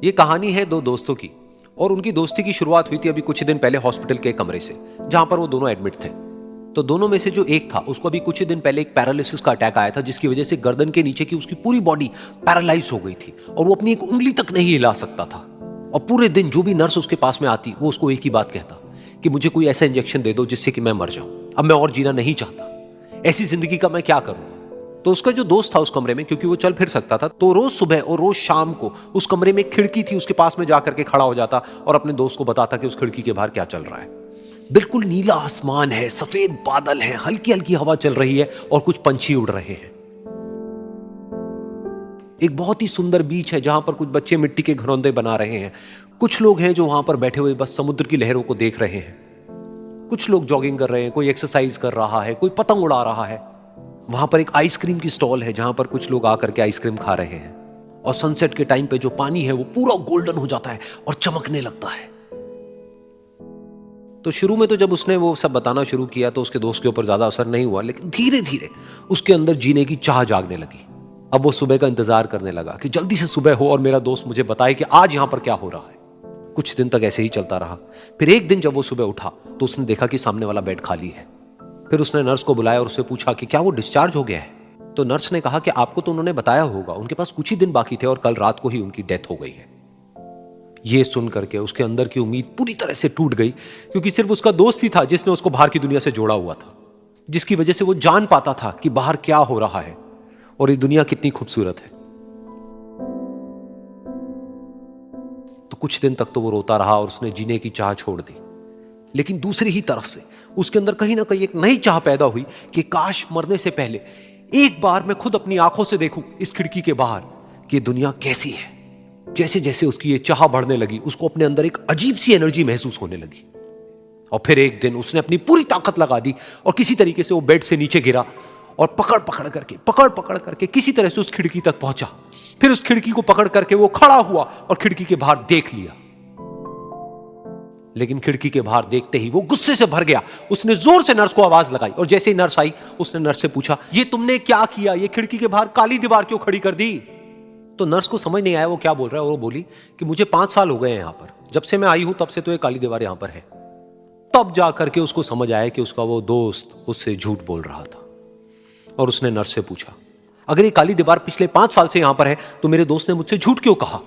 ये कहानी है दो दोस्तों की और उनकी दोस्ती की शुरुआत हुई थी अभी कुछ दिन पहले हॉस्पिटल के कमरे से, जहां पर वो दोनों एडमिट थे। तो दोनों में से जो एक था उसको अभी कुछ दिन पहले एक पैरालिसिस का अटैक आया था, जिसकी वजह से गर्दन के नीचे की उसकी पूरी बॉडी पैरालाइज हो गई थी और वो अपनी एक उंगली तक नहीं हिला सकता था। और पूरे दिन जो भी नर्स उसके पास में आती वो उसको एक ही बात कहता कि मुझे कोई ऐसा इंजेक्शन दे दो जिससे कि मैं मर जाऊं, अब मैं और जीना नहीं चाहता, ऐसी जिंदगी का मैं क्या करूं। तो उसका जो दोस्त था उस कमरे में, क्योंकि वो चल फिर सकता था, तो रोज सुबह और रोज शाम को उस कमरे में एक खिड़की थी, उसके पास में जाकर के खड़ा हो जाता और अपने दोस्त को बताता कि उस खिड़की के बाहर क्या चल रहा है। बिल्कुल नीला आसमान है, सफेद बादल है, हल्की हल्की हवा चल रही है और कुछ पंछी उड़ रहे हैं। एक बहुत ही सुंदर बीच है जहां पर कुछ बच्चे मिट्टी के घरौंदे बना रहे हैं। कुछ लोग हैं जो वहां पर बैठे हुए बस समुद्र की लहरों को देख रहे हैं। कुछ लोग जॉगिंग कर रहे हैं, कोई एक्सरसाइज कर रहा है, कोई पतंग उड़ा रहा है। वहां पर एक आइसक्रीम की स्टॉल है जहां पर कुछ लोग आकर के आइसक्रीम खा रहे हैं। और सनसेट के टाइम पे जो पानी है वो पूरा गोल्डन हो जाता है और चमकने लगता है। तो शुरू में तो जब उसने वो सब बताना शुरू किया तो उसके दोस्त के ऊपर ज्यादा असर नहीं हुआ, लेकिन धीरे धीरे उसके अंदर जीने की चाह जागने लगी। अब वो सुबह का इंतजार करने लगा कि जल्दी से सुबह हो और मेरा दोस्त मुझे बताए कि आज यहां पर क्या हो रहा है। कुछ दिन तक ऐसे ही चलता रहा। फिर एक दिन जब वो सुबह उठा तो उसने देखा कि सामने वाला बेड खाली है। फिर उसने नर्स को बुलाया और उससे पूछा कि क्या वो डिस्चार्ज हो गया है। तो नर्स ने कहा कि आपको तो उन्होंने बताया होगा, उनके पास कुछ ही दिन बाकी थे और कल रात को ही उनकी डेथ हो गई है। ये सुन करके उसके अंदर की उम्मीद पूरी तरह से टूट गई, क्योंकि सिर्फ उसका दोस्त ही था जिसने उसको बाहर की दुनिया से जोड़ा हुआ था, जिसकी वजह से वो जान पाता था कि बाहर क्या हो रहा है और ये दुनिया कितनी खूबसूरत है। तो कुछ दिन तक तो वो रोता रहा और उसने जीने की चाह छोड़ दी। लेकिन दूसरी ही तरफ से उसके अंदर कहीं ना कहीं एक नई चाह पैदा हुई कि काश मरने से पहले एक बार मैं खुद अपनी आंखों से देखूं इस खिड़की के बाहर कि दुनिया कैसी है। जैसे जैसे उसकी ये चाह बढ़ने लगी, उसको अपने अंदर एक अजीब सी एनर्जी महसूस होने लगी। और फिर एक दिन उसने अपनी पूरी ताकत लगा दी और किसी तरीके से वो बेड से नीचे गिरा और पकड़ पकड़ करके किसी तरह से उस खिड़की तक पहुंचा। फिर उस खिड़की को पकड़ करके वो खड़ा हुआ और खिड़की के बाहर देख लिया। लेकिन खिड़की के बाहर देखते ही वो गुस्से से भर गया। उसने जोर से नर्स को आवाज लगाई और जैसे ही नर्स आई उसने नर्स से पूछा, ये तुमने क्या किया, ये खिड़की के बाहर काली दीवार क्यों खड़ी कर दी। तो नर्स को समझ नहीं आया वो क्या बोल रहा है और वो बोली कि मुझे 5 साल हो गए हैं यहां पर, जब से मैं आई हूं तब से तो ये काली दीवार यहां पर है। तब जाकर के उसको समझ आया कि उसका वो दोस्त उससे झूठ बोल रहा था। और उसने नर्स से पूछा, अगर ये काली दीवार पिछले 5 साल से यहां पर है तो मेरे दोस्त ने मुझसे झूठ क्यों कहा।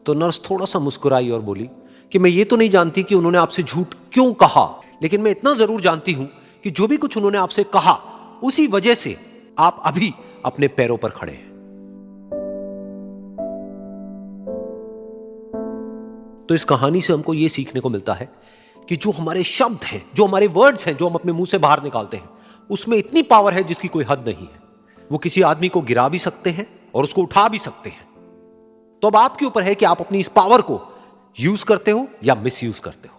तो नर्स थोड़ा सा मुस्कुराई और बोली कि मैं ये तो नहीं जानती कि उन्होंने आपसे झूठ क्यों कहा, लेकिन मैं इतना जरूर जानती हूं कि जो भी कुछ उन्होंने आपसे कहा उसी वजह से आप अभी अपने पैरों पर खड़े हैं। तो इस कहानी से हमको यह सीखने को मिलता है कि जो हमारे शब्द हैं, जो हमारे वर्ड्स हैं, जो हम अपने मुंह से बाहर निकालते हैं, उसमें इतनी पावर है जिसकी कोई हद नहीं है। वो किसी आदमी को गिरा भी सकते हैं और उसको उठा भी सकते हैं। तो अब आपके ऊपर है कि आप अपनी इस पावर को यूज करते हो या मिस यूज करते हो।